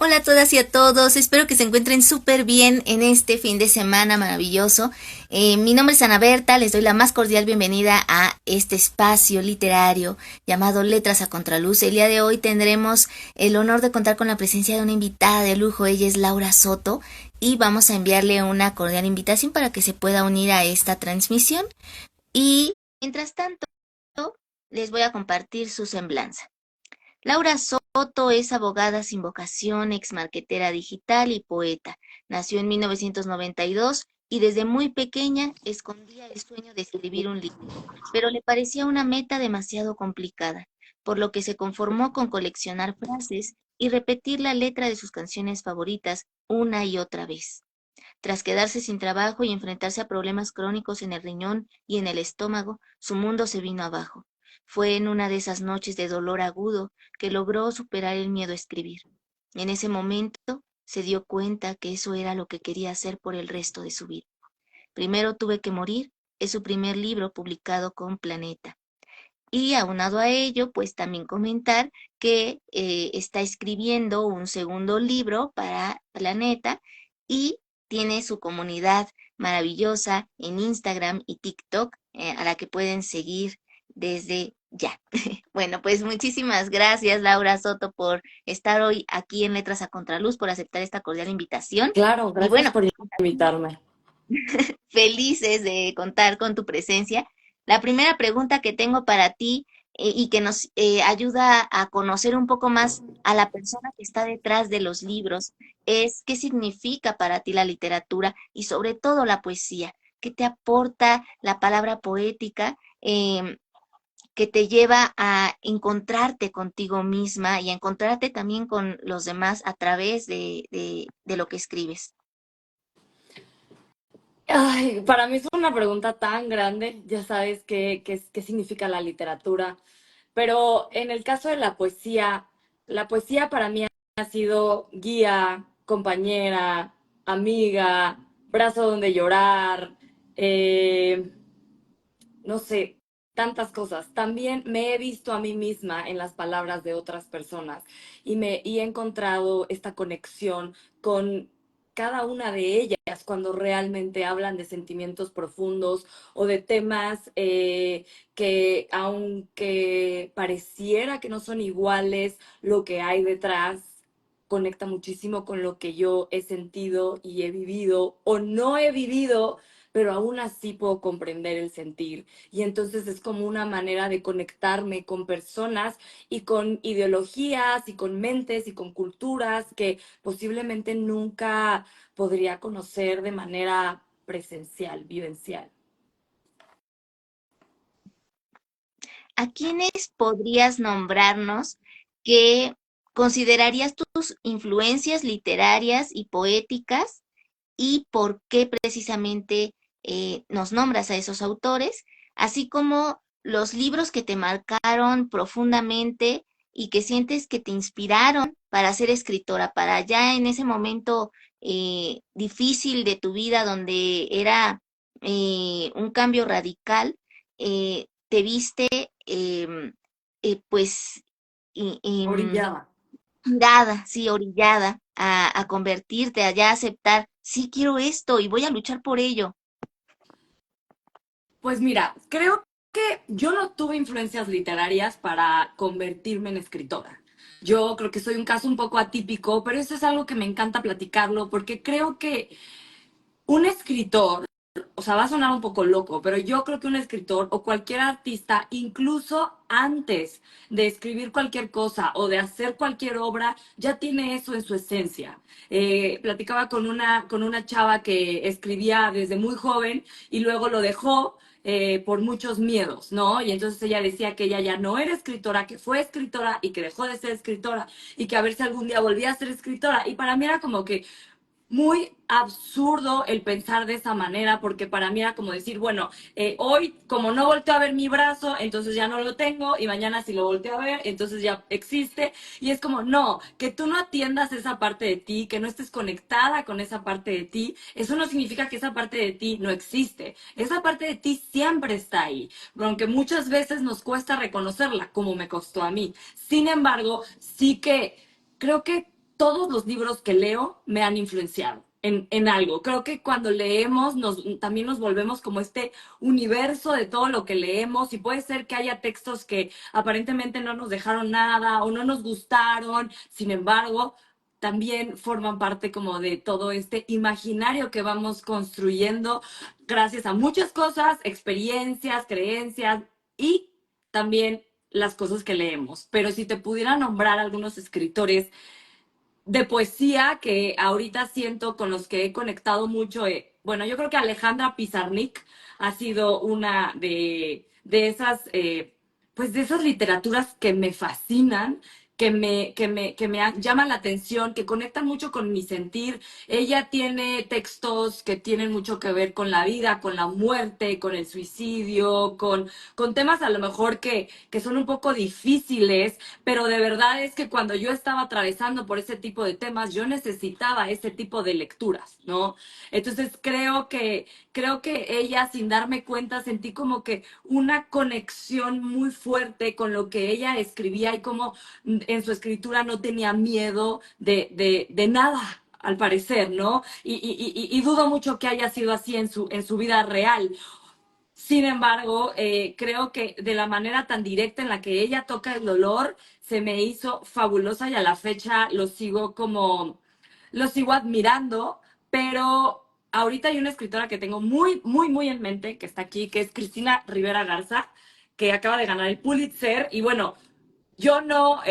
Hola a todas y a todos, espero que se encuentren súper bien en este fin de semana maravilloso. Mi nombre es Ana Berta, les doy la más cordial bienvenida a este espacio literario llamado Letras a Contraluz. El día de hoy tendremos el honor de contar con la presencia de una invitada de lujo, ella es Laura Soto, y vamos a enviarle una cordial invitación para que se pueda unir a esta transmisión. Y mientras tanto, les voy a compartir su semblanza. Laura Soto es abogada sin vocación, exmarquetera digital y poeta. Nació en 1992 y desde muy pequeña escondía el sueño de escribir un libro, pero le parecía una meta demasiado complicada, por lo que se conformó con coleccionar frases y repetir la letra de sus canciones favoritas una y otra vez. Tras quedarse sin trabajo y enfrentarse a problemas crónicos en el riñón y en el estómago, su mundo se vino abajo. Fue en una de esas noches de dolor agudo que logró superar el miedo a escribir. En ese momento se dio cuenta que eso era lo que quería hacer por el resto de su vida. Primero tuve que morir es su primer libro publicado con Planeta. Y aunado a ello, pues también comentar que está escribiendo un segundo libro para Planeta y tiene su comunidad maravillosa en Instagram y TikTok, a la que pueden seguir desde ya. Bueno, pues muchísimas gracias, Laura Soto, por estar hoy aquí en Letras a Contraluz, por aceptar esta cordial invitación. Claro, Y gracias bueno, por invitarme. felices de contar con tu presencia. La primera pregunta que tengo para ti y que nos ayuda a conocer un poco más a la persona que está detrás de los libros es qué significa para ti la literatura y sobre todo la poesía. ¿Qué te aporta la palabra poética que te lleva a encontrarte contigo misma y a encontrarte también con los demás a través de lo que escribes? Ay, para mí es una pregunta tan grande, ya sabes qué significa la literatura, pero en el caso de la poesía para mí ha sido guía, compañera, amiga, brazo donde llorar, eh, no sé, tantas cosas. También me he visto a mí misma en las palabras de otras personas y he encontrado esta conexión con cada una de ellas cuando realmente hablan de sentimientos profundos o de temas que aunque pareciera que no son iguales, lo que hay detrás conecta muchísimo con lo que yo he sentido y he vivido o no he vivido, pero aún así puedo comprender el sentir. Y entonces es como una manera de conectarme con personas y con ideologías y con mentes y con culturas que posiblemente nunca podría conocer de manera presencial, vivencial. ¿A quiénes podrías nombrarnos que considerarías tus influencias literarias y poéticas y por qué precisamente nos nombras a esos autores, así como los libros que te marcaron profundamente y que sientes que te inspiraron para ser escritora, para ya en ese momento difícil de tu vida donde era un cambio radical, te viste pues Orillada. inspirada, sí, orillada a convertirte, a ya aceptar, sí quiero esto y voy a luchar por ello. Pues mira, creo que yo no tuve influencias literarias para convertirme en escritora. Yo creo que soy un caso un poco atípico, pero eso es algo que me encanta platicarlo porque creo que un escritor, o sea, va a sonar un poco loco, pero yo creo que un escritor o cualquier artista, incluso antes de escribir cualquier cosa o de hacer cualquier obra, ya tiene eso en su esencia. Platicaba con una chava que escribía desde muy joven y luego lo dejó por muchos miedos, ¿no? Y entonces ella decía que ella ya no era escritora, que fue escritora y que dejó de ser escritora y que a ver si algún día volvía a ser escritora. Y para mí era como que muy absurdo el pensar de esa manera, porque para mí era como decir, bueno, hoy como no volteo a ver mi brazo, entonces ya no lo tengo, y mañana si lo volteo a ver, entonces ya existe, y es como, no, que tú no atiendas esa parte de ti, que no estés conectada con esa parte de ti, eso no significa que esa parte de ti no existe, esa parte de ti siempre está ahí, aunque muchas veces nos cuesta reconocerla, como me costó a mí. Sin embargo, sí que creo que todos los libros que leo me han influenciado en algo. Creo que cuando leemos también nos volvemos como este universo de todo lo que leemos y puede ser que haya textos que aparentemente no nos dejaron nada o no nos gustaron, sin embargo, también forman parte como de todo este imaginario que vamos construyendo gracias a muchas cosas, experiencias, creencias y también las cosas que leemos. Pero si te pudiera nombrar algunos escritores de poesía que ahorita siento con los que he conectado mucho. Bueno, yo creo que Alejandra Pizarnik ha sido una de esas, pues de esas literaturas que me fascinan, que me llaman la atención, que conectan mucho con mi sentir. Ella tiene textos que tienen mucho que ver con la vida, con la muerte, con el suicidio, con temas a lo mejor que son un poco difíciles, pero de verdad es que cuando yo estaba atravesando por ese tipo de temas, yo necesitaba ese tipo de lecturas, ¿no? Entonces creo que ella, sin darme cuenta, sentí como que una conexión muy fuerte con lo que ella escribía y como en su escritura no tenía miedo de nada, al parecer, ¿no? Y dudo mucho que haya sido así en su vida real. Sin embargo, creo que de la manera tan directa en la que ella toca el dolor, se me hizo fabulosa y a la fecha lo sigo admirando, pero ahorita hay una escritora que tengo muy, muy, muy en mente, que está aquí, que es Cristina Rivera Garza, que acaba de ganar el Pulitzer, y bueno, yo no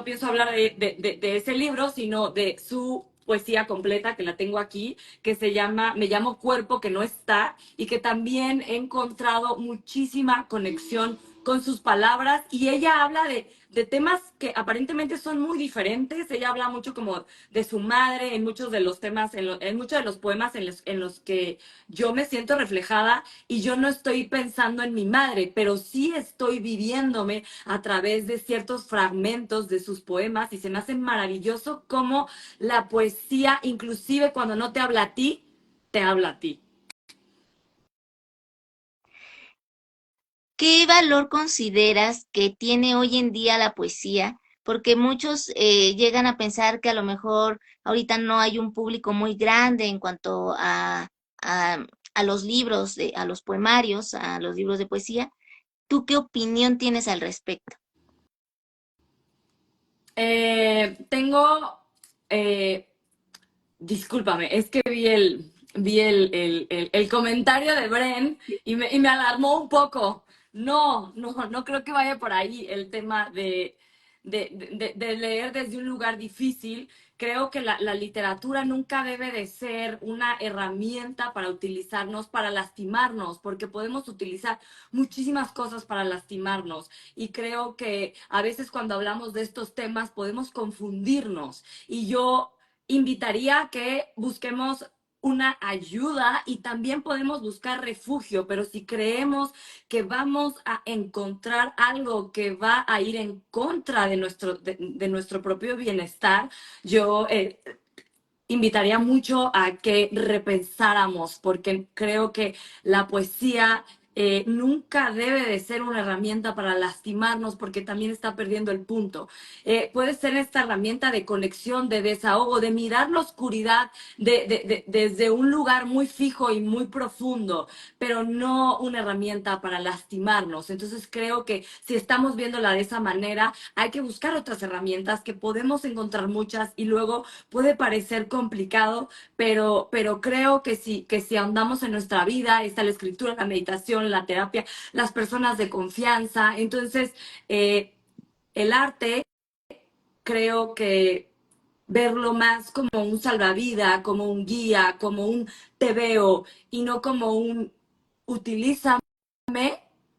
pienso hablar de ese libro, sino de su poesía completa, que la tengo aquí, que se llama Me llamo Cuerpo que no está, y que también he encontrado muchísima conexión con sus palabras, y ella habla de temas que aparentemente son muy diferentes. Ella habla mucho como de su madre en muchos de los temas, en muchos de los poemas en los que yo me siento reflejada, y yo no estoy pensando en mi madre, pero sí estoy viviéndome a través de ciertos fragmentos de sus poemas, y se me hace maravilloso cómo la poesía, inclusive cuando no te habla a ti, te habla a ti. ¿Qué valor consideras que tiene hoy en día la poesía? Porque muchos llegan a pensar que a lo mejor ahorita no hay un público muy grande en cuanto a, a los libros, a los poemarios, a los libros de poesía. ¿Tú qué opinión tienes al respecto? Tengo eh, Discúlpame, es que vi el comentario de Bren y me alarmó un poco. No creo que vaya por ahí el tema de leer desde un lugar difícil. Creo que la literatura nunca debe de ser una herramienta para utilizarnos, para lastimarnos, porque podemos utilizar muchísimas cosas para lastimarnos. Y creo que a veces cuando hablamos de estos temas podemos confundirnos. Y yo invitaría a que busquemos una ayuda, y también podemos buscar refugio, pero si creemos que vamos a encontrar algo que va a ir en contra de nuestro propio bienestar, yo invitaría mucho a que repensáramos, porque creo que la poesía nunca debe de ser una herramienta para lastimarnos, porque también está perdiendo el punto. Puede ser esta herramienta de conexión, de desahogo, de mirar la oscuridad desde un lugar muy fijo y muy profundo, pero no una herramienta para lastimarnos. Entonces creo que si estamos viéndola de esa manera, hay que buscar otras herramientas, que podemos encontrar muchas, y luego puede parecer complicado, pero creo que si ahondamos en nuestra vida, está la escritura, la meditación, la terapia, las personas de confianza. Entonces, el arte, creo que verlo más como un salvavidas, como un guía, como un te veo, y no como un utilízame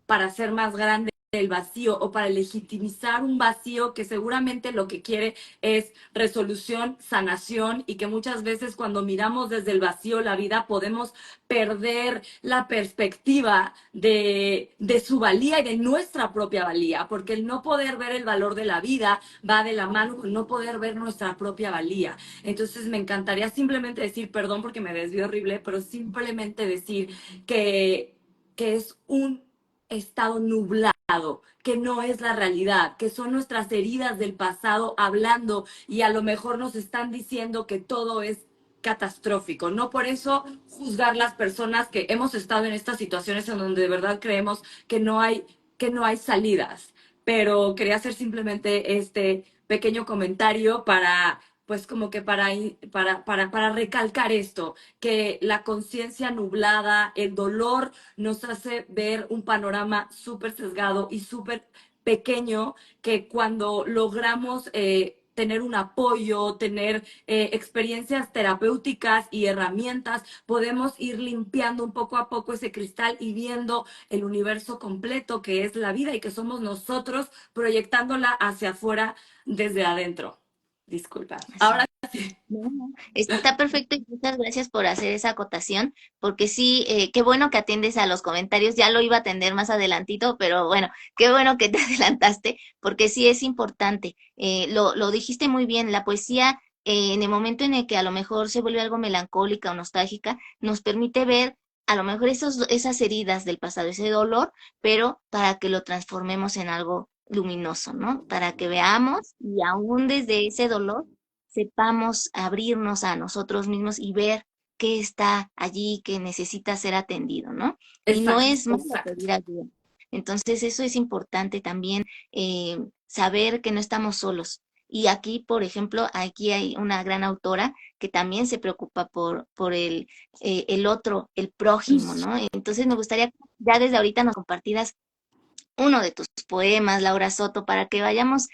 para hacer más grande el vacío, o para legitimizar un vacío que seguramente lo que quiere es resolución, sanación, y que muchas veces cuando miramos desde el vacío la vida podemos perder la perspectiva de su valía y de nuestra propia valía, porque el no poder ver el valor de la vida va de la mano con no poder ver nuestra propia valía. Entonces me encantaría simplemente decir, perdón porque me desvío horrible, pero simplemente decir que es un estado nublado, que no es la realidad, que son nuestras heridas del pasado hablando y a lo mejor nos están diciendo que todo es catastrófico. No por eso juzgar las personas que hemos estado en estas situaciones en donde de verdad creemos que no hay salidas. Pero quería hacer simplemente este pequeño comentario para, pues como que para recalcar esto, que la conciencia nublada, el dolor nos hace ver un panorama súper sesgado y súper pequeño, que cuando logramos tener un apoyo, tener experiencias terapéuticas y herramientas, podemos ir limpiando un poco a poco ese cristal y viendo el universo completo que es la vida y que somos nosotros proyectándola hacia afuera desde adentro. Disculpa. Así. Ahora sí. No, no, está perfecto y muchas gracias por hacer esa acotación, porque sí, qué bueno que atiendes a los comentarios, ya lo iba a atender más adelantito, pero bueno, qué bueno que te adelantaste, porque sí es importante. Lo dijiste muy bien, la poesía, en el momento en el que a lo mejor se vuelve algo melancólica o nostálgica, nos permite ver a lo mejor esas heridas del pasado, ese dolor, pero para que lo transformemos en algo luminoso, ¿no? Para que veamos y aún desde ese dolor sepamos abrirnos a nosotros mismos y ver qué está allí que necesita ser atendido, ¿no? Y no Exacto, es malo exacto. pedir ayuda. Entonces, eso es importante también, saber que no estamos solos. Y aquí, por ejemplo, aquí hay una gran autora que también se preocupa por el otro, el prójimo, ¿no? Entonces, me gustaría que ya desde ahorita nos compartieras uno de tus poemas, Laura Soto, para que vayamos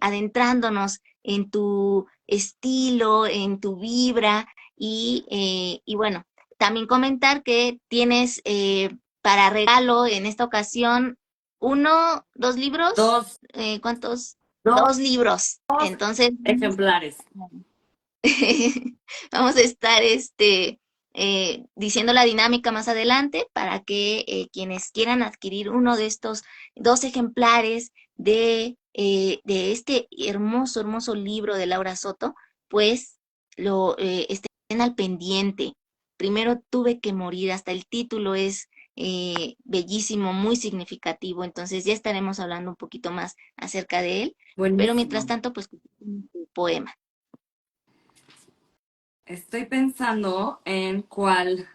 adentrándonos en tu estilo, en tu vibra y bueno, también comentar que tienes para regalo en esta ocasión uno, dos libros, Dos, ¿cuántos? dos Dos libros. Entonces, ejemplares. vamos a estar diciendo la dinámica más adelante para que quienes quieran adquirir uno de estos dos ejemplares de este hermoso, hermoso libro de Laura Soto, pues estén al pendiente. Primero tuve que morir, hasta el título es bellísimo, muy significativo, entonces ya estaremos hablando un poquito más acerca de él, pero mientras Buenísimo. tanto, pues tu poema. Estoy pensando en cuál.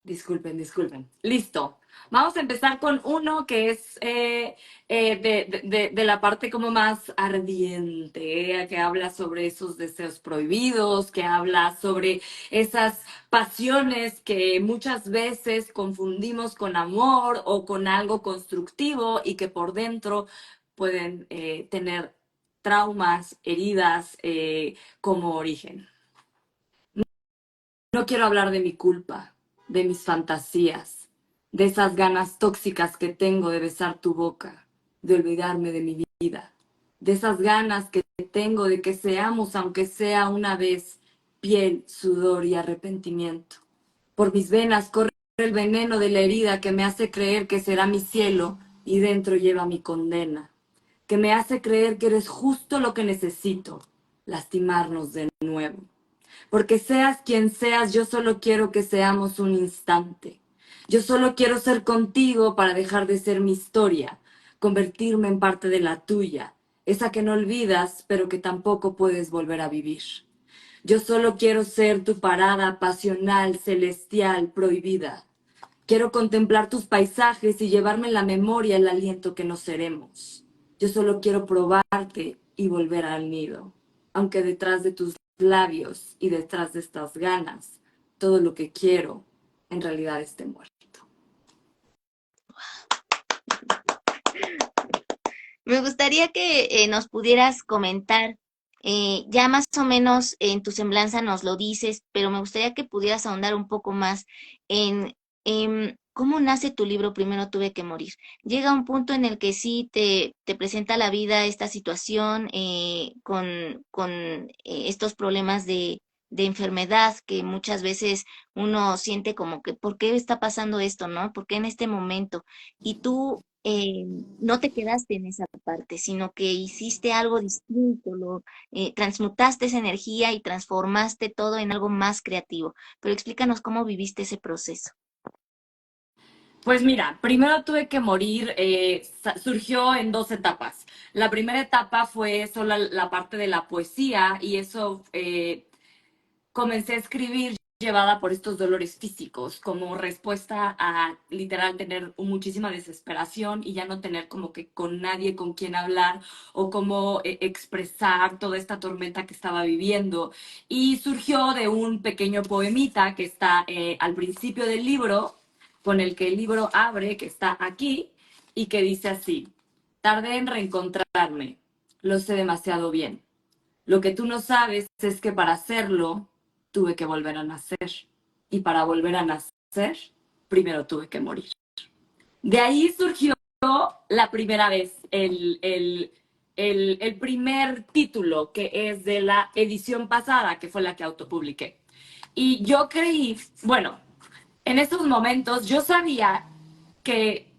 Disculpen, disculpen. Listo. Vamos a empezar con uno que es de la parte como más ardiente, que habla sobre esos deseos prohibidos, que habla sobre esas pasiones que muchas veces confundimos con amor o con algo constructivo y que por dentro pueden tener traumas, heridas como origen. No quiero hablar de mi culpa, de mis fantasías, de esas ganas tóxicas que tengo de besar tu boca, de olvidarme de mi vida, de esas ganas que tengo de que seamos, aunque sea una vez, piel, sudor y arrepentimiento. Por mis venas corre el veneno de la herida que me hace creer que será mi cielo y dentro lleva mi condena, que me hace creer que eres justo lo que necesito, lastimarnos de nuevo. Porque seas quien seas, yo solo quiero que seamos un instante. Yo solo quiero ser contigo para dejar de ser mi historia, convertirme en parte de la tuya, esa que no olvidas, pero que tampoco puedes volver a vivir. Yo solo quiero ser tu parada pasional, celestial, prohibida. Quiero contemplar tus paisajes y llevarme en la memoria el aliento que nos seremos. Yo solo quiero probarte y volver al nido, aunque detrás de tus labios y detrás de estas ganas, todo lo que quiero en realidad esté muerto. Me gustaría que nos pudieras comentar, ya más o menos en tu semblanza nos lo dices, pero me gustaría que pudieras ahondar un poco más en cómo nace tu libro Primero tuve que morir. Llega un punto en el que sí te presenta la vida esta situación con estos problemas de enfermedad que muchas veces uno siente como que, ¿por qué está pasando esto, no? ¿Por qué en este momento? Y tú eh, no te quedaste en esa parte, sino que hiciste algo distinto, transmutaste esa energía y transformaste todo en algo más creativo. Pero explícanos cómo viviste ese proceso. Pues mira, primero tuve que morir, surgió en dos etapas. La primera etapa fue solo la parte de la poesía y eso comencé a escribir llevada por estos dolores físicos, como respuesta a literal tener muchísima desesperación y ya no tener como que con nadie con quien hablar o cómo expresar toda esta tormenta que estaba viviendo. Y surgió de un pequeño poemita que está al principio del libro, con el que el libro abre, que está aquí, y que dice así: tardé en reencontrarme, lo sé demasiado bien. Lo que tú no sabes es que para hacerlo tuve que volver a nacer. Y para volver a nacer, primero tuve que morir. De ahí surgió la primera vez el primer título, que es de la edición pasada, que fue la que autopubliqué. Y yo creí, bueno, en estos momentos yo sabía que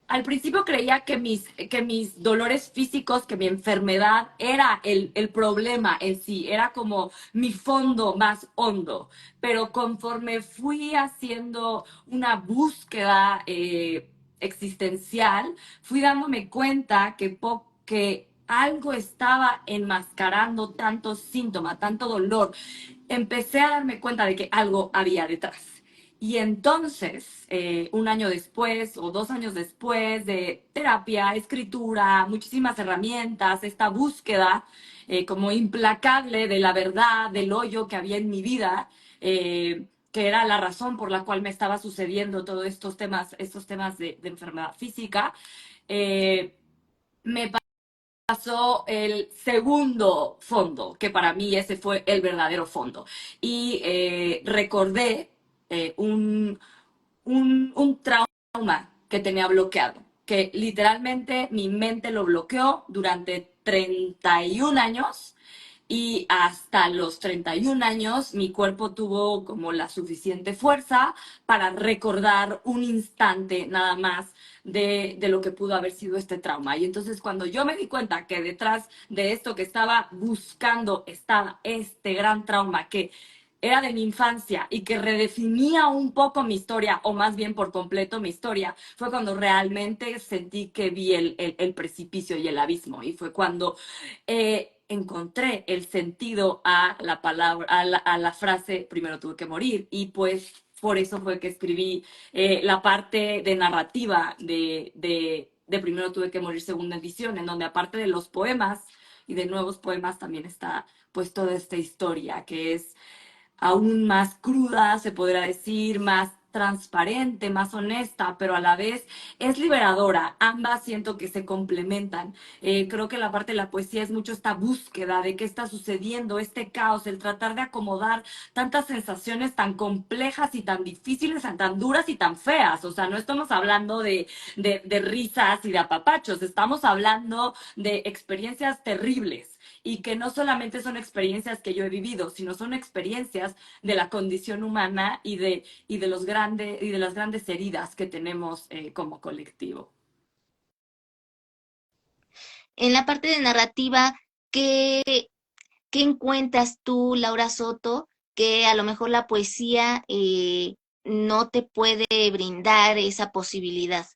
al principio creía que mis dolores físicos, que mi enfermedad era el problema en sí, era como mi fondo más hondo. Pero conforme fui haciendo una búsqueda existencial, fui dándome cuenta que algo estaba enmascarando tanto síntoma, tanto dolor. Empecé a darme cuenta de que algo había detrás. Y entonces, un año después o 2 años después de terapia, escritura, muchísimas herramientas, esta búsqueda como implacable de la verdad, del hoyo que había en mi vida, que era la razón por la cual me estaba sucediendo todos estos temas de enfermedad física, me pasó el segundo fondo, que para mí ese fue el verdadero fondo. Y recordé un trauma que tenía bloqueado, que literalmente mi mente lo bloqueó durante 31 años y hasta los 31 años mi cuerpo tuvo como la suficiente fuerza para recordar un instante nada más de lo que pudo haber sido este trauma. Y entonces cuando yo me di cuenta que detrás de esto que estaba buscando estaba este gran trauma que era de mi infancia y que redefinía un poco mi historia, o más bien por completo mi historia, fue cuando realmente sentí que vi el precipicio y el abismo. Y fue cuando encontré el sentido a la palabra, a la frase, primero tuve que morir. Y pues por eso fue que escribí la parte de narrativa de Primero tuve que morir, segunda edición, en donde aparte de los poemas y de nuevos poemas también está pues toda esta historia que es aún más cruda, se podrá decir, más transparente, más honesta, pero a la vez es liberadora. Ambas siento que se complementan. Creo que la parte de la poesía es mucho esta búsqueda de qué está sucediendo, este caos, el tratar de acomodar tantas sensaciones tan complejas y tan difíciles, tan duras y tan feas. O sea, no estamos hablando de risas y de apapachos, estamos hablando de experiencias terribles y que no solamente son experiencias que yo he vivido, sino son experiencias de la condición humana y de las grandes heridas que tenemos como colectivo. En la parte de narrativa, ¿qué, qué encuentras tú, Laura Soto, que a lo mejor la poesía no te puede brindar esa posibilidad?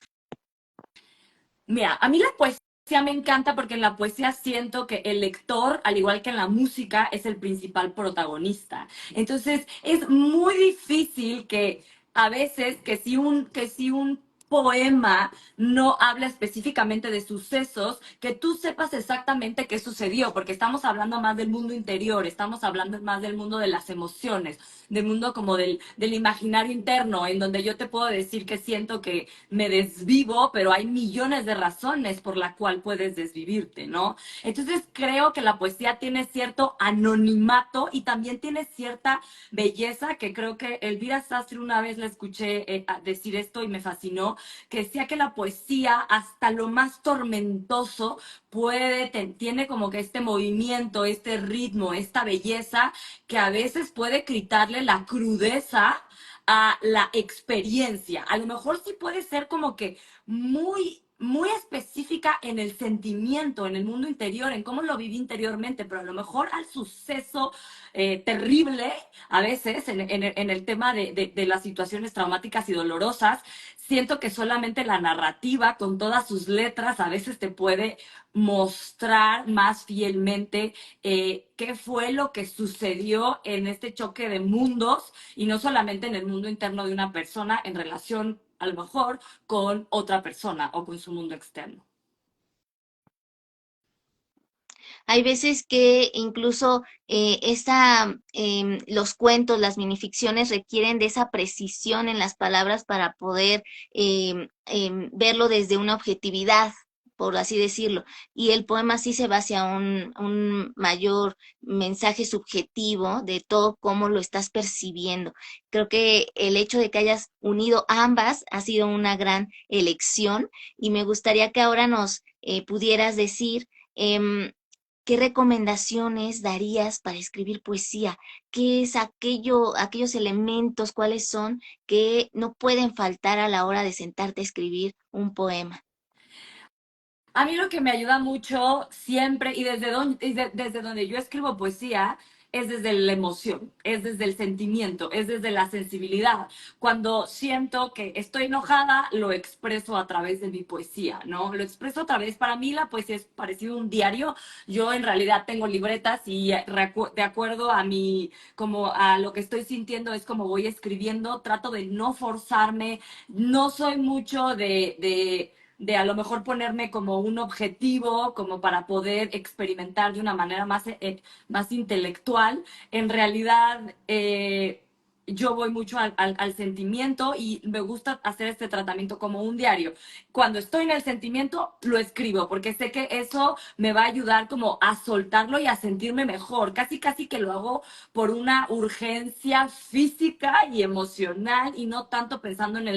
Mira, a mí la poesía me encanta porque en la poesía siento que el lector, al igual que en la música, es el principal protagonista. Entonces, es muy difícil que a veces que si un poema no habla específicamente de sucesos, que tú sepas exactamente qué sucedió, porque estamos hablando más del mundo interior, estamos hablando más del mundo de las emociones, del mundo como del imaginario interno, en donde yo te puedo decir que siento que me desvivo, pero hay millones de razones por la cual puedes desvivirte, ¿no? Entonces creo que la poesía tiene cierto anonimato y también tiene cierta belleza, que creo que Elvira Sastre una vez la escuché decir esto y me fascinó, que decía que la poesía, hasta lo más tormentoso, tiene como que este movimiento, este ritmo, esta belleza, que a veces puede quitarle la crudeza a la experiencia. A lo mejor sí puede ser como que muy muy específica en el sentimiento, en el mundo interior, en cómo lo viví interiormente, pero a lo mejor al suceso terrible, a veces, en el tema de las situaciones traumáticas y dolorosas, siento que solamente la narrativa, con todas sus letras, a veces te puede mostrar más fielmente qué fue lo que sucedió en este choque de mundos y no solamente en el mundo interno de una persona en relación a lo mejor con otra persona o con su mundo externo. Hay veces que incluso los cuentos, las minificciones requieren de esa precisión en las palabras para poder verlo desde una objetividad, por así decirlo. Y el poema sí se va hacia un mayor mensaje subjetivo de todo cómo lo estás percibiendo. Creo que el hecho de que hayas unido ambas ha sido una gran elección y me gustaría que ahora nos pudieras decir ¿qué recomendaciones darías para escribir poesía? ¿Qué es aquellos elementos, cuáles son que no pueden faltar a la hora de sentarte a escribir un poema? A mí lo que me ayuda mucho siempre y desde donde yo escribo poesía es desde la emoción, es desde el sentimiento, es desde la sensibilidad. Cuando siento que estoy enojada, lo expreso a través de mi poesía, ¿no? Lo expreso a través, para mí la poesía es parecido a un diario. Yo en realidad tengo libretas y de acuerdo a mi, como a lo que estoy sintiendo es como voy escribiendo, trato de no forzarme, no soy mucho de a lo mejor ponerme como un objetivo, como para poder experimentar de una manera más intelectual. En realidad, yo voy mucho al sentimiento y me gusta hacer este tratamiento como un diario. Cuando estoy en el sentimiento, lo escribo, porque sé que eso me va a ayudar como a soltarlo y a sentirme mejor. Casi, casi que lo hago por una urgencia física y emocional y no tanto pensando en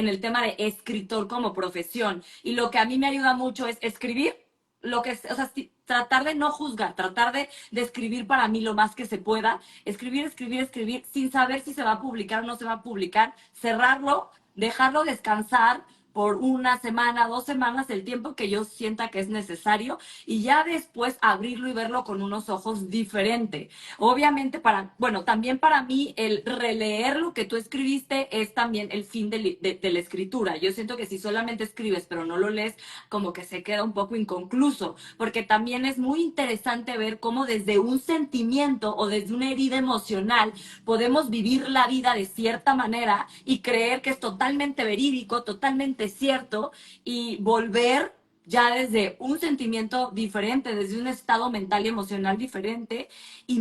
el tema de escritor como profesión. Y lo que a mí me ayuda mucho es escribir lo que, o sea, tratar de no juzgar, tratar de escribir para mí lo más que se pueda, escribir, escribir, escribir, sin saber si se va a publicar o no se va a publicar, cerrarlo, dejarlo descansar por una semana, 2 semanas, el tiempo que yo sienta que es necesario y ya después abrirlo y verlo con unos ojos diferentes. Obviamente bueno, también para mí el releer lo que tú escribiste es también el fin de la escritura. Yo siento que si solamente escribes pero no lo lees, como que se queda un poco inconcluso, porque también es muy interesante ver cómo desde un sentimiento o desde una herida emocional podemos vivir la vida de cierta manera y creer que es totalmente verídico, totalmente cierto y volver ya desde un sentimiento diferente, desde un estado mental y emocional diferente y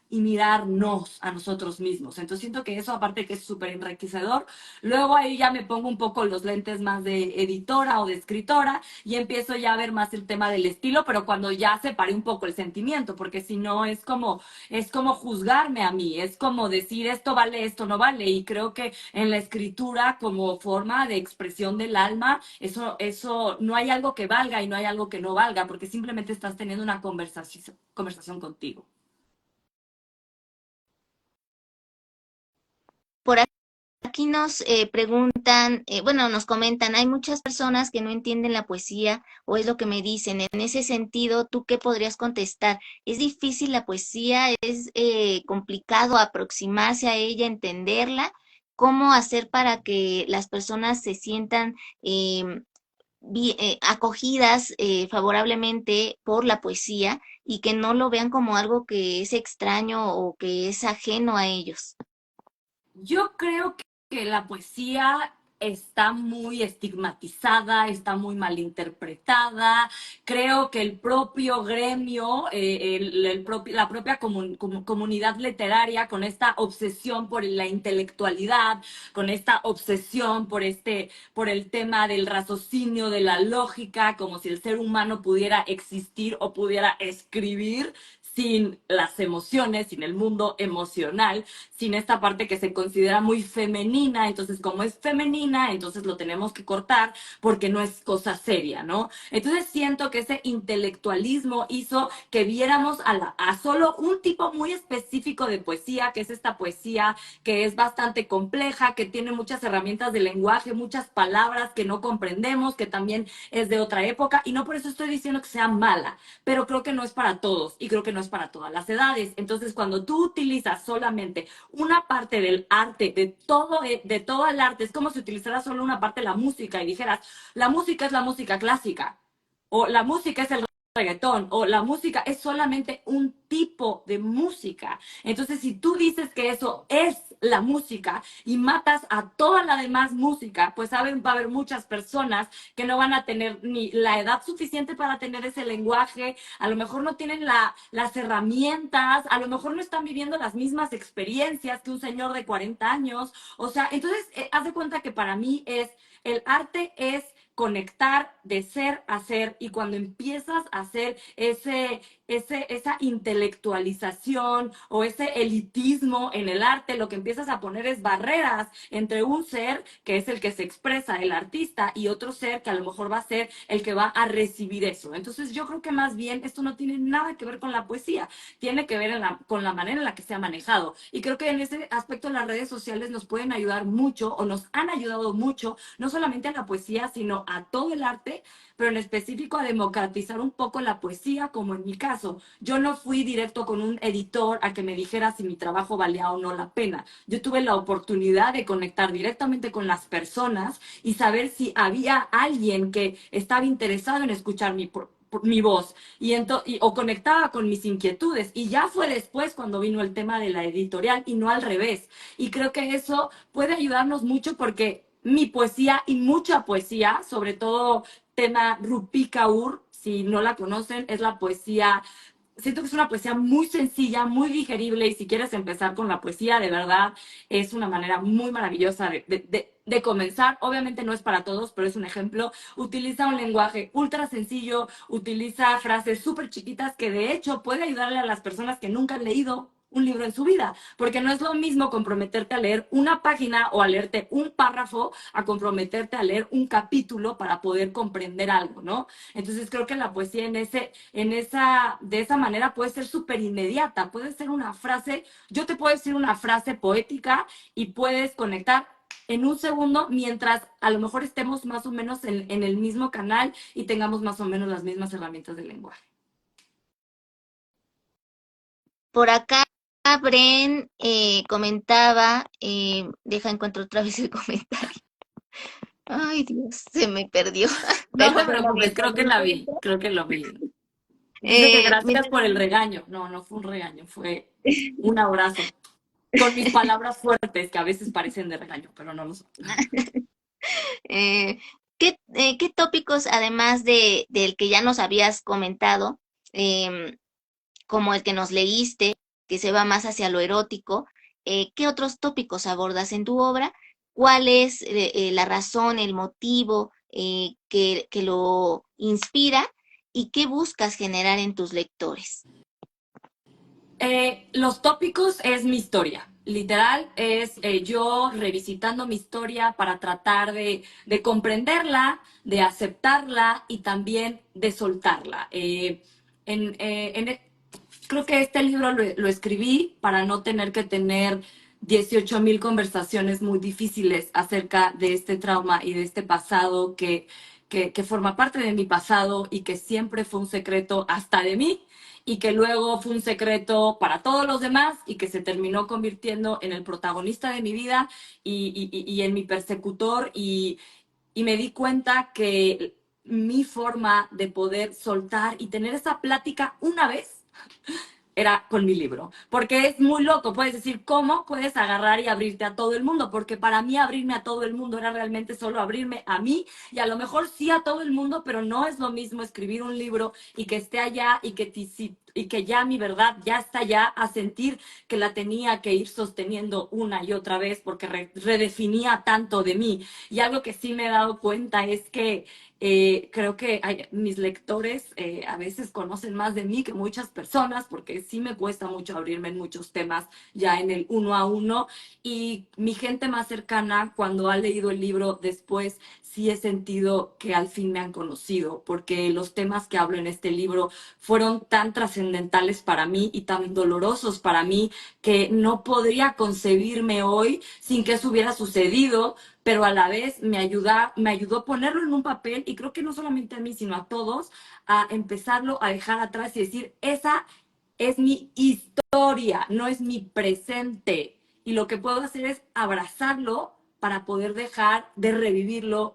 mirarnos a nosotros mismos. Entonces siento que eso, aparte que es súper enriquecedor, luego ahí ya me pongo un poco los lentes más de editora o de escritora y empiezo ya a ver más el tema del estilo, pero cuando ya separé un poco el sentimiento, porque si no es como juzgarme a mí, es como decir esto vale, esto no vale, y creo que en la escritura como forma de expresión del alma, eso no hay algo que valga y no hay algo que no valga, porque simplemente estás teniendo una conversación contigo. Por aquí nos preguntan, bueno, nos comentan, hay muchas personas que no entienden la poesía o es lo que me dicen. En ese sentido, ¿tú qué podrías contestar? ¿Es difícil la poesía? ¿Es complicado aproximarse a ella, entenderla? ¿Cómo hacer para que las personas se sientan acogidas favorablemente por la poesía y que no lo vean como algo que es extraño o que es ajeno a ellos? Yo creo que la poesía está muy estigmatizada, está muy mal interpretada. Creo que el propio gremio, la propia comunidad literaria, con esta obsesión por la intelectualidad, con esta obsesión por el tema del raciocinio, de la lógica, como si el ser humano pudiera existir o pudiera escribir sin las emociones, sin el mundo emocional, sin esta parte que se considera muy femenina. Entonces, como es femenina, entonces lo tenemos que cortar porque no es cosa seria, ¿no? Entonces siento que ese intelectualismo hizo que viéramos a solo un tipo muy específico de poesía, que es esta poesía que es bastante compleja, que tiene muchas herramientas de lenguaje, muchas palabras que no comprendemos, que también es de otra época, y no por eso estoy diciendo que sea mala, pero creo que no es para todos y creo que no es para todas las edades. Entonces, cuando tú utilizas solamente una parte del arte, de todo el arte, es como si utilizaras solo una parte de la música y dijeras, la música es la música clásica, o la música es el reggaetón, o la música es solamente un tipo de música. Entonces, si tú dices que eso es la música y matas a toda la demás música, pues saben, va a haber muchas personas que no van a tener ni la edad suficiente para tener ese lenguaje, a lo mejor no tienen las herramientas, a lo mejor no están viviendo las mismas experiencias que un señor de 40 años. O sea, entonces, haz de cuenta que para mí el arte es conectar de ser a ser, y cuando empiezas a hacer esa intelectualización o ese elitismo en el arte, lo que empiezas a poner es barreras entre un ser que es el que se expresa, el artista, y otro ser que a lo mejor va a ser el que va a recibir eso. Entonces yo creo que más bien esto no tiene nada que ver con la poesía, tiene que ver con la manera en la que se ha manejado. Y creo que en ese aspecto las redes sociales nos pueden ayudar mucho, o nos han ayudado mucho, no solamente a la poesía, sino a todo el arte, pero en específico a democratizar un poco la poesía, como en mi caso. Yo no fui directo con un editor a que me dijera si mi trabajo valía o no la pena. Yo tuve la oportunidad de conectar directamente con las personas y saber si había alguien que estaba interesado en escuchar mi voz o conectaba con mis inquietudes, y ya fue después cuando vino el tema de la editorial y no al revés. Y creo que eso puede ayudarnos mucho porque mi poesía y mucha poesía, sobre todo tema Rupi Kaur, si no la conocen, es la poesía. Siento que es una poesía muy sencilla, muy digerible, y si quieres empezar con la poesía, de verdad, es una manera muy maravillosa de comenzar. Obviamente no es para todos, pero es un ejemplo. Utiliza un lenguaje ultra sencillo, utiliza frases súper chiquitas que de hecho puede ayudarle a las personas que nunca han leído un libro en su vida, porque no es lo mismo comprometerte a leer una página o a leerte un párrafo a comprometerte a leer un capítulo para poder comprender algo, ¿no? Entonces creo que la poesía de esa manera puede ser súper inmediata, puede ser una frase, yo te puedo decir una frase poética y puedes conectar en un segundo, mientras a lo mejor estemos más o menos en el mismo canal y tengamos más o menos las mismas herramientas del lenguaje. Por acá, Bren comentaba, deja encuentro otra vez el comentario. Ay, Dios, se me perdió. No te Perdóname preocupes, mientras creo lo que la vi, encuentro. creo que lo vi. Dice que gracias Mientras- por el regaño. No, no fue un regaño, fue un abrazo. Con mis palabras fuertes, que a veces parecen de regaño, pero no lo son. eh, ¿qué tópicos, además del que ya nos habías comentado, em, como el que nos leíste, que se va más hacia lo erótico, qué otros tópicos abordas en tu obra? ¿Cuál es la razón, el motivo que lo inspira y qué buscas generar en tus lectores? Los tópicos es mi historia. Literal, es yo revisitando mi historia para tratar de comprenderla, de aceptarla y también de soltarla. En, eh, en e- Creo que este libro lo escribí para no tener que tener 18,000 conversaciones muy difíciles acerca de este trauma y de este pasado que forma parte de mi pasado y que siempre fue un secreto hasta de mí, y que luego fue un secreto para todos los demás y que se terminó convirtiendo en el protagonista de mi vida y en mi persecutor, y me di cuenta que mi forma de poder soltar y tener esa plática una vez era con mi libro, porque es muy loco. Puedes decir, ¿cómo puedes agarrar y abrirte a todo el mundo? Porque para mí abrirme a todo el mundo era realmente solo abrirme a mí, y a lo mejor sí a todo el mundo, pero no es lo mismo escribir un libro y que esté allá y que si y que ya mi verdad ya está ya a sentir que la tenía que ir sosteniendo una y otra vez porque redefinía tanto de mí. Y algo que sí me he dado cuenta es que creo que mis lectores a veces conocen más de mí que muchas personas porque sí me cuesta mucho abrirme en muchos temas ya en el uno a uno, y mi gente más cercana cuando ha leído el libro después sí he sentido que al fin me han conocido porque los temas que hablo en este libro fueron tan trascendentales para mí y tan dolorosos para mí que no podría concebirme hoy sin que eso hubiera sucedido, pero a la vez me ayudó a ponerlo en un papel, y creo que no solamente a mí, sino a todos, a empezarlo a dejar atrás y decir, esa es mi historia, no es mi presente. Y lo que puedo hacer es abrazarlo para poder dejar de revivirlo,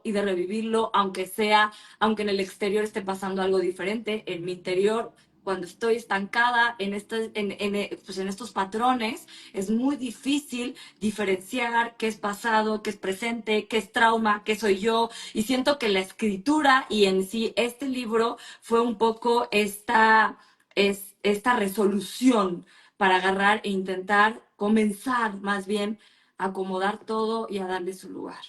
aunque sea, aunque en el exterior esté pasando algo diferente, en mi interior, cuando estoy estancada pues en estos patrones, es muy difícil diferenciar qué es pasado, qué es presente, qué es trauma, qué soy yo. Y siento que la escritura y en sí este libro fue un poco esta resolución para agarrar e intentar comenzar más bien a acomodar todo y a darle su lugar.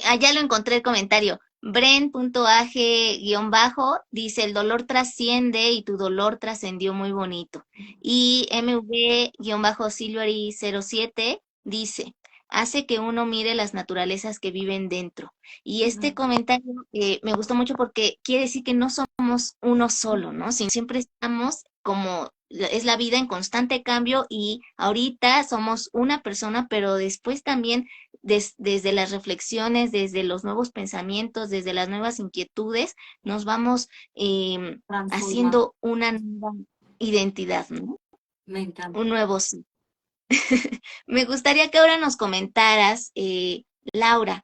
Allá lo encontré el comentario. Bren.ag-bajo dice, el dolor trasciende y tu dolor trascendió muy bonito. Y MV-Silvery07 dice, hace que uno mire las naturalezas que viven dentro. Y este comentario me gustó mucho porque quiere decir que no somos uno solo, ¿no? Siempre estamos como, es la vida en constante cambio y ahorita somos una persona, pero después también desde las reflexiones, desde los nuevos pensamientos, desde las nuevas inquietudes, nos vamos Transformar. haciendo una nueva identidad, ¿no? Me encanta. Un nuevo sí. Me gustaría que ahora nos comentaras, Laura,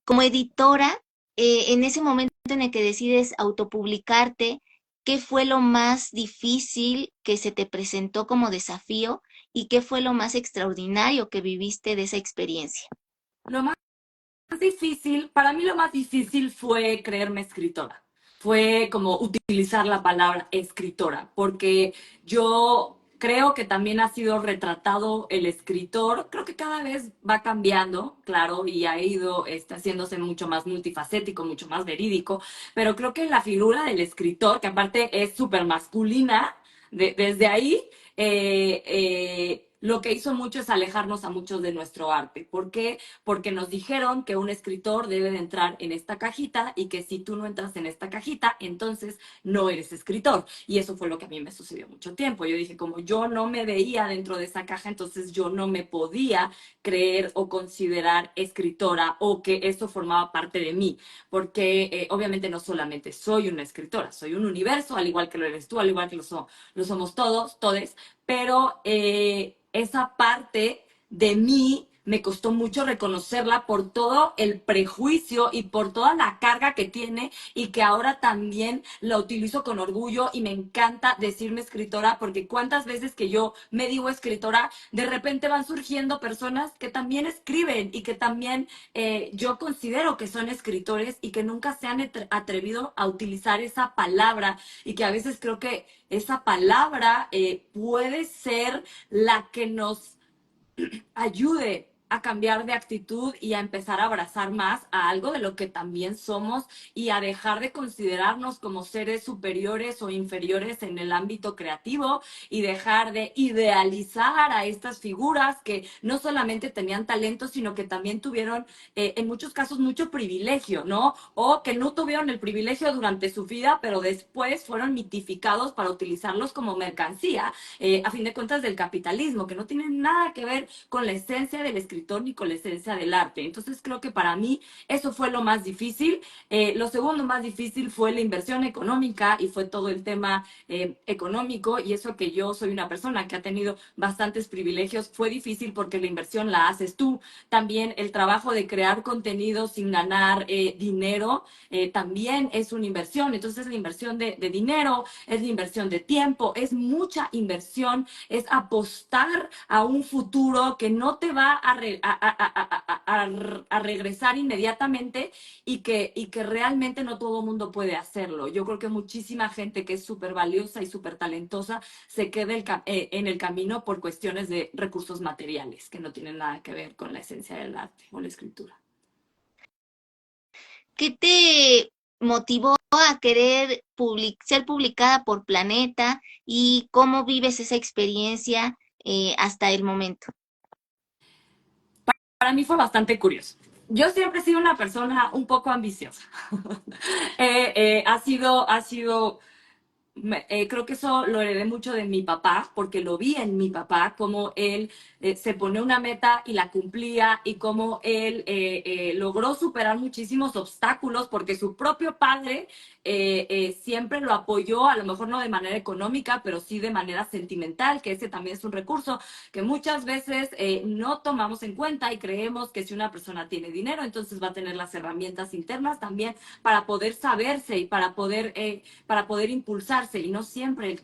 como editora, en ese momento en el que decides autopublicarte, ¿qué fue lo más difícil que se te presentó como desafío y qué fue lo más extraordinario que viviste de esa experiencia? Lo más difícil, para mí lo más difícil fue creerme escritora. Fue como utilizar la palabra escritora, porque yo creo que también ha sido retratado el escritor. Creo que cada vez va cambiando, claro, y ha ido haciéndose mucho más multifacético, mucho más verídico, pero creo que la figura del escritor, que aparte es súper masculina, desde ahí lo que hizo mucho es alejarnos a muchos de nuestro arte. ¿Por qué? Porque nos dijeron que un escritor debe de entrar en esta cajita y que si tú no entras en esta cajita, entonces no eres escritor. Y eso fue lo que a mí me sucedió mucho tiempo. Yo dije, como yo no me veía dentro de esa caja, entonces yo no me podía creer o considerar escritora o que eso formaba parte de mí. Porque obviamente no solamente soy una escritora, soy un universo, al igual que lo eres tú, al igual que lo somos todos, todes, pero esa parte de mí me costó mucho reconocerla por todo el prejuicio y por toda la carga que tiene, y que ahora también la utilizo con orgullo y me encanta decirme escritora, porque cuántas veces que yo me digo escritora, de repente van surgiendo personas que también escriben y que también yo considero que son escritores y que nunca se han atrevido a utilizar esa palabra, y que a veces creo que esa palabra puede ser la que nos ayude a cambiar de actitud y a empezar a abrazar más a algo de lo que también somos, y a dejar de considerarnos como seres superiores o inferiores en el ámbito creativo, y dejar de idealizar a estas figuras que no solamente tenían talento, sino que también tuvieron en muchos casos mucho privilegio, ¿no? O que no tuvieron el privilegio durante su vida, pero después fueron mitificados para utilizarlos como mercancía, a fin de cuentas del capitalismo, que no tienen nada que ver con la esencia del escritor ni con la esencia del arte. Entonces creo que para mí eso fue lo más difícil. Lo segundo más difícil fue la inversión económica, y fue todo el tema económico, y eso que yo soy una persona que ha tenido bastantes privilegios, fue difícil porque la inversión la haces tú. También el trabajo de crear contenido sin ganar dinero también es una inversión. Entonces la inversión de dinero, es la inversión de tiempo, es mucha inversión, es apostar a un futuro que no te va a a regresar inmediatamente y que realmente no todo el mundo puede hacerlo. Yo creo que muchísima gente que es súper valiosa y súper talentosa se queda en el camino por cuestiones de recursos materiales que no tienen nada que ver con la esencia del arte o la escritura. ¿Qué te motivó a querer ser publicada por Planeta y cómo vives esa experiencia hasta el momento? Para mí fue bastante curioso. Yo siempre he sido una persona un poco ambiciosa. Ha sido creo que eso lo heredé mucho de mi papá, porque lo vi en mi papá, cómo él se pone una meta y la cumplía y cómo él logró superar muchísimos obstáculos porque su propio padre siempre lo apoyó, a lo mejor no de manera económica, pero sí de manera sentimental, que ese también es un recurso que muchas veces no tomamos en cuenta y creemos que si una persona tiene dinero, entonces va a tener las herramientas internas también para poder saberse y para poder impulsarse y no siempre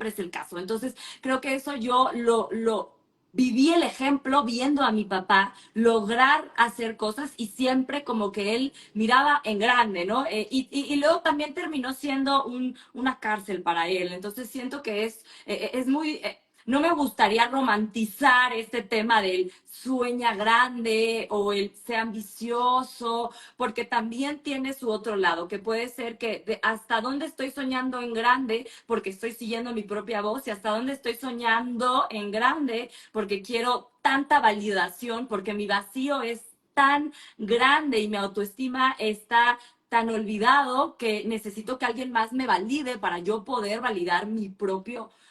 es el caso. Entonces, creo que eso yo lo viví el ejemplo viendo a mi papá lograr hacer cosas y siempre como que él miraba en grande, ¿no? Y luego también terminó siendo una cárcel para él. Entonces siento que es muy... no me gustaría romantizar este tema del sueña grande o el sea ambicioso, porque también tiene su otro lado, que puede ser que hasta dónde estoy soñando en grande porque estoy siguiendo mi propia voz y hasta dónde estoy soñando en grande porque quiero tanta validación, porque mi vacío es tan grande y mi autoestima está tan olvidado que necesito que alguien más me valide para yo poder validar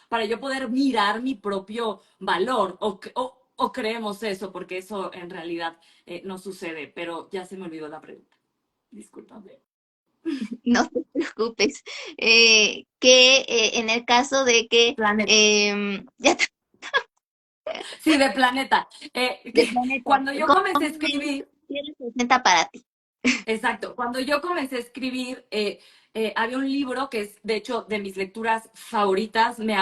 para yo poder mirar mi propio valor. O creemos eso, porque eso en realidad no sucede, pero ya se me olvidó la pregunta. Discúlpame. No te preocupes. Que en el caso de que Planeta. ya Sí, de planeta. de Planeta, Cuando yo comencé a ¿cómo ves escribir, qué representa para ti? exacto. Cuando yo comencé a escribir, había un libro que es, de hecho, de mis lecturas favoritas. Me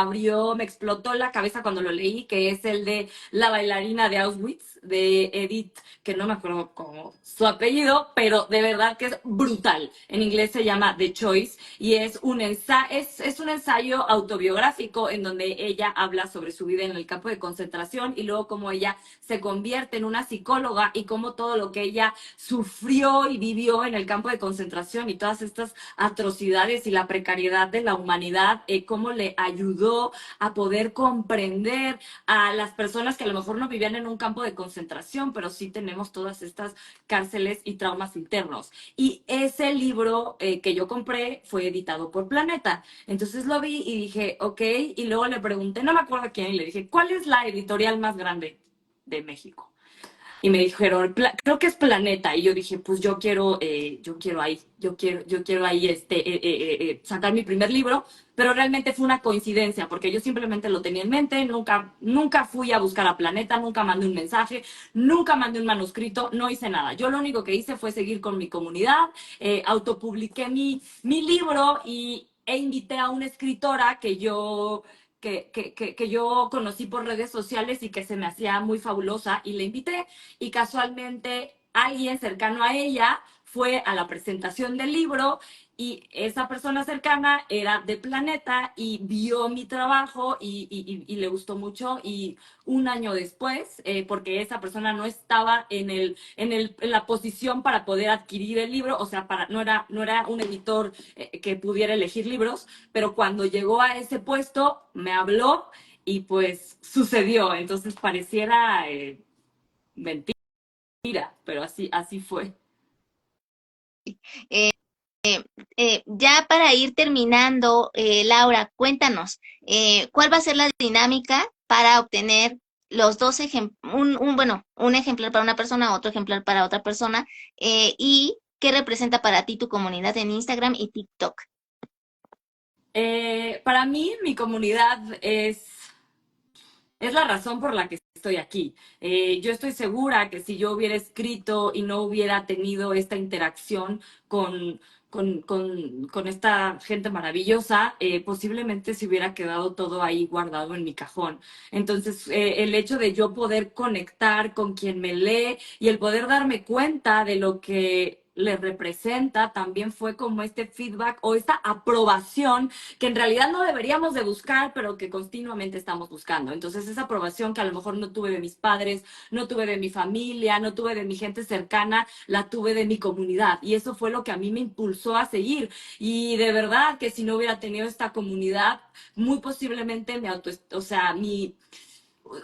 explotó la cabeza cuando lo leí, que es el de La bailarina de Auschwitz, de Edith, que no me acuerdo cómo su apellido, pero de verdad que es brutal. En inglés se llama The Choice y es un ensayo autobiográfico en donde ella habla sobre su vida en el campo de concentración y luego cómo ella se convierte en una psicóloga y cómo todo lo que ella sufrió y vivió en el campo de concentración y todas estas atrocidades y la precariedad de la humanidad, cómo le ayudó a poder comprender a las personas que a lo mejor no vivían en un campo de concentración, pero sí tenemos todas estas cárceles y traumas internos. Y ese libro que yo compré fue editado por Planeta. Entonces lo vi y dije, ok, y luego le pregunté, no me acuerdo a quién, y le dije, ¿cuál es la editorial más grande de México? Y me dijeron, creo que es Planeta. Y yo dije, pues yo quiero ahí, yo quiero ahí sacar mi primer libro. Pero realmente fue una coincidencia, porque yo simplemente lo tenía en mente, nunca fui a buscar a Planeta, nunca mandé un mensaje, nunca mandé un manuscrito, no hice nada. Yo lo único que hice fue seguir con mi comunidad, autopubliqué mi libro e invité a una escritora que yo conocí por redes sociales y que se me hacía muy fabulosa y la invité y casualmente alguien cercano a ella fue a la presentación del libro y esa persona cercana era de Planeta y vio mi trabajo y le gustó mucho y un año después, porque esa persona no estaba en la posición para poder adquirir el libro, o sea, no era un editor que pudiera elegir libros, pero cuando llegó a ese puesto me habló y pues sucedió, entonces pareciera mentira, pero así fue. Eh, ya para ir terminando, Laura, cuéntanos, ¿cuál va a ser la dinámica para obtener los dos bueno, un ejemplar para una persona, otro ejemplar para otra persona, y qué representa para ti tu comunidad en Instagram y TikTok? Para mí, mi comunidad es la razón por la que estoy aquí. Yo estoy segura que si yo hubiera escrito y no hubiera tenido esta interacción con esta gente maravillosa, posiblemente se hubiera quedado todo ahí guardado en mi cajón. Entonces, el hecho de yo poder conectar con quien me lee y el poder darme cuenta de lo que le representa, también fue como este feedback o esta aprobación que en realidad no deberíamos de buscar, pero que continuamente estamos buscando. Entonces, esa aprobación que a lo mejor no tuve de mis padres, no tuve de mi familia, no tuve de mi gente cercana, la tuve de mi comunidad. Y eso fue lo que a mí me impulsó a seguir. Y de verdad que si no hubiera tenido esta comunidad, muy posiblemente o sea,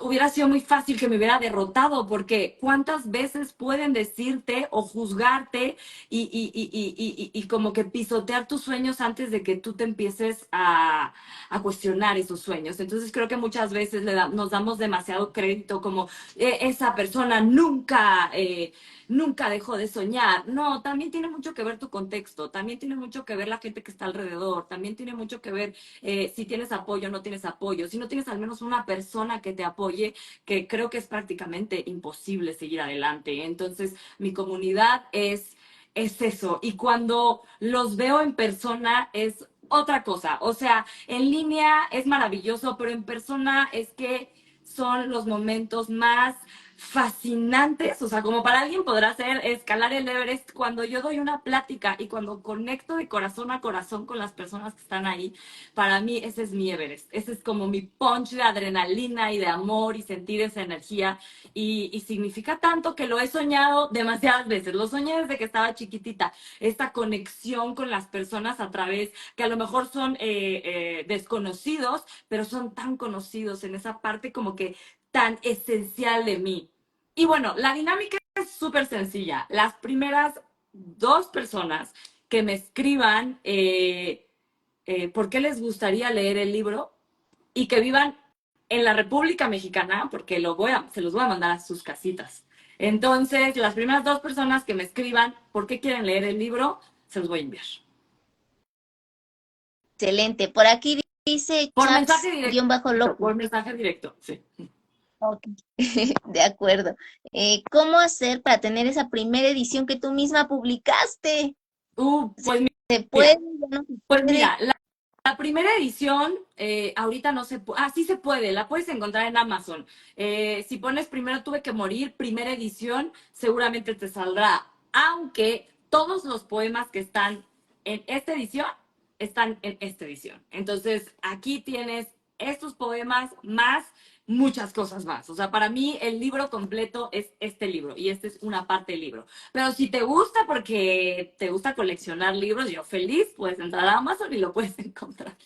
hubiera sido muy fácil que me hubiera derrotado, porque cuántas veces pueden decirte o juzgarte y como que pisotear tus sueños antes de que tú te empieces a cuestionar esos sueños. Entonces creo que muchas veces nos damos demasiado crédito como esa persona nunca dejó de soñar. No, también tiene mucho que ver tu contexto, también tiene mucho que ver la gente que está alrededor, también tiene mucho que ver si tienes apoyo o no tienes apoyo, si no tienes al menos una persona que te apoye, que creo que es prácticamente imposible seguir adelante. Entonces, mi comunidad es eso. Y cuando los veo en persona es otra cosa. O sea, en línea es maravilloso, pero en persona es que son los momentos más fascinantes, o sea, como para alguien podrá ser escalar el Everest, cuando yo doy una plática y cuando conecto de corazón a corazón con las personas que están ahí, para mí ese es mi Everest, ese es como mi punch de adrenalina y de amor y sentir esa energía y significa tanto que lo he soñado demasiadas veces, lo soñé desde que estaba chiquitita, esta conexión con las personas a través, que a lo mejor son desconocidos, pero son tan conocidos en esa parte como que tan esencial de mí. Y bueno, la dinámica es súper sencilla. Las primeras dos personas que me escriban por qué les gustaría leer el libro y que vivan en la República Mexicana, porque se los voy a mandar a sus casitas. Entonces, las primeras dos personas que me escriban por qué quieren leer el libro, se los voy a enviar. Excelente. Por aquí dice Por mensaje Chaps-Loco. por mensaje directo, sí. Ok. De acuerdo. ¿Cómo hacer para tener esa primera edición que tú misma publicaste? Pues ¿Se puede? mira, ¿Ya no se pues puede? mira, la primera edición, ahorita no se puede. Ah, sí se puede, la puedes encontrar en Amazon. Si pones primero tuve que morir, primera edición, seguramente te saldrá. Aunque todos los poemas que están en esta edición están en esta edición. Entonces, aquí tienes estos poemas más muchas cosas más. O sea, para mí el libro completo es este libro y esta es una parte del libro. Pero si te gusta porque te gusta coleccionar libros, yo feliz, puedes entrar a Amazon y lo puedes encontrar.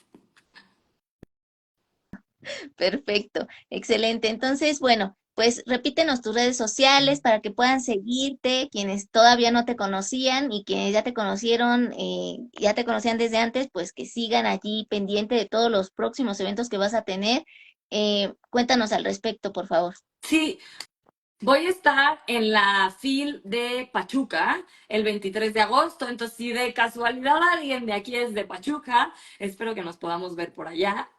Perfecto, excelente. Entonces, bueno, pues repítenos tus redes sociales para que puedan seguirte, quienes todavía no te conocían y quienes ya te conocieron, ya te conocían desde antes, pues que sigan allí pendiente de todos los próximos eventos que vas a tener. Cuéntanos al respecto, por favor. Sí, voy a estar en la FIL de Pachuca el 23 de agosto, entonces si de casualidad alguien de aquí es de Pachuca, espero que nos podamos ver por allá.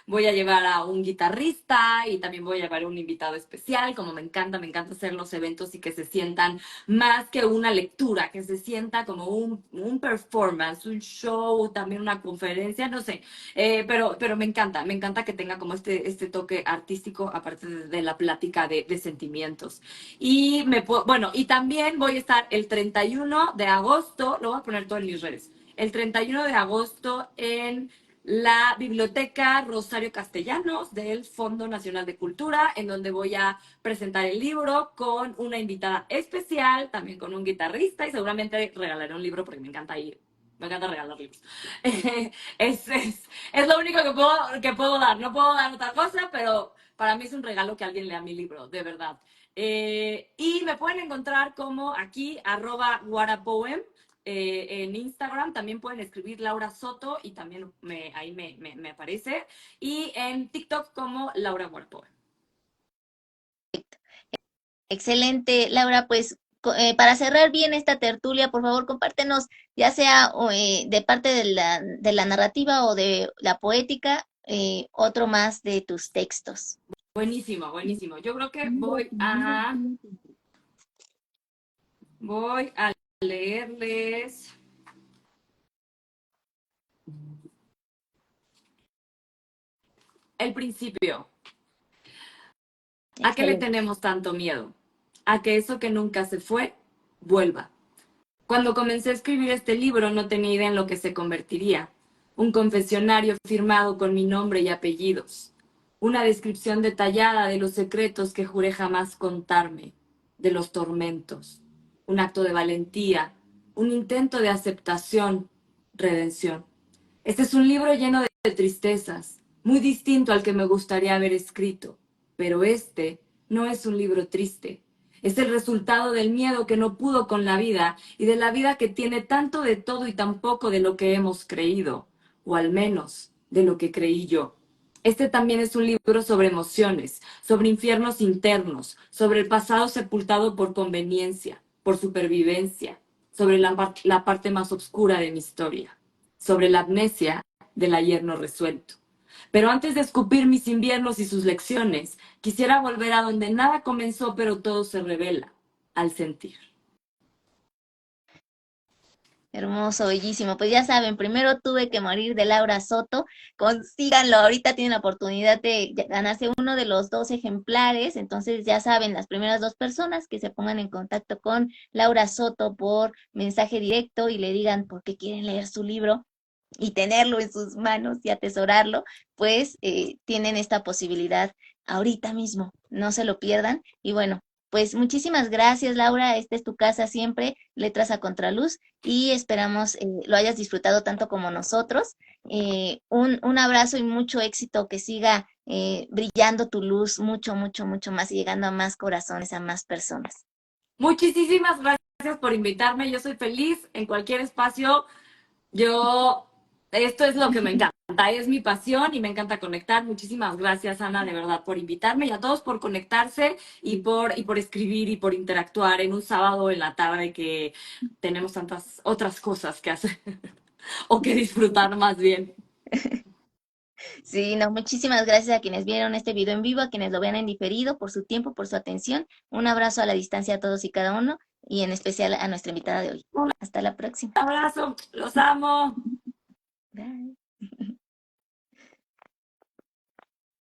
Voy a llevar a un guitarrista y también voy a llevar a un invitado especial, como me encanta hacer los eventos y que se sientan más que una lectura, que se sienta como un performance, un show, también una conferencia, no sé. Pero me encanta que tenga como este toque artístico, aparte de la plática de sentimientos. Bueno, y también voy a estar el 31 de agosto, lo voy a poner todo en mis redes, el 31 de agosto en la Biblioteca Rosario Castellanos del Fondo Nacional de Cultura, en donde voy a presentar el libro con una invitada especial, también con un guitarrista y seguramente regalaré un libro porque me encanta regalar libros. Es lo único que puedo dar. No puedo dar otra cosa, pero para mí es un regalo que alguien lea mi libro, de verdad. Y me pueden encontrar como aquí, @guarapoem, en Instagram. También pueden escribir Laura Soto y también ahí me aparece. Y en TikTok como Laura Guarapoem. Excelente, Laura, pues para cerrar bien esta tertulia, por favor, compártenos, ya sea de parte de la narrativa o de la poética, otro más de tus textos. Buenísimo, buenísimo. Yo creo que voy a leerles. El principio. ¿A qué le Excelente. tenemos tanto miedo? A que eso que nunca se fue, vuelva. Cuando comencé a escribir este libro no tenía idea en lo que se convertiría. Un confesionario firmado con mi nombre y apellidos. Una descripción detallada de los secretos que juré jamás contarme, de los tormentos. Un acto de valentía, un intento de aceptación, redención. Este es un libro lleno de tristezas, muy distinto al que me gustaría haber escrito. Pero este no es un libro triste. Es el resultado del miedo que no pudo con la vida y de la vida que tiene tanto de todo y tan poco de lo que hemos creído, o al menos de lo que creí yo. Este también es un libro sobre emociones, sobre infiernos internos, sobre el pasado sepultado por conveniencia, por supervivencia, sobre la parte más oscura de mi historia, sobre la amnesia del ayer no resuelto. Pero antes de escupir mis inviernos y sus lecciones, quisiera volver a donde nada comenzó, pero todo se revela, al sentir. Hermoso, bellísimo. Pues ya saben, primero tuve que morir de Laura Soto. Consíganlo, ahorita tienen la oportunidad de ganarse uno de los dos ejemplares. Entonces ya saben, las primeras dos personas que se pongan en contacto con Laura Soto por mensaje directo y le digan por qué quieren leer su libro y tenerlo en sus manos y atesorarlo, pues tienen esta posibilidad ahorita mismo. No se lo pierdan. Y bueno, pues muchísimas gracias, Laura. Esta es tu casa siempre, Letras a Contraluz, y esperamos lo hayas disfrutado tanto como nosotros. Un abrazo y mucho éxito, que siga brillando tu luz mucho, mucho, mucho más y llegando a más corazones, a más personas. Muchísimas gracias por invitarme. Yo soy feliz en cualquier espacio. Yo, esto es lo que me encanta. Es mi pasión y me encanta conectar. Muchísimas gracias, Ana, de verdad, por invitarme y a todos por conectarse y por escribir y por interactuar en un sábado en la tarde que tenemos tantas otras cosas que hacer o que disfrutar más bien. Sí, no, muchísimas gracias a quienes vieron este video en vivo, a quienes lo vean en diferido, por su tiempo, por su atención. Un abrazo a la distancia a todos y cada uno, y en especial a nuestra invitada de hoy. Un Hasta la próxima. abrazo, los amo. Bye.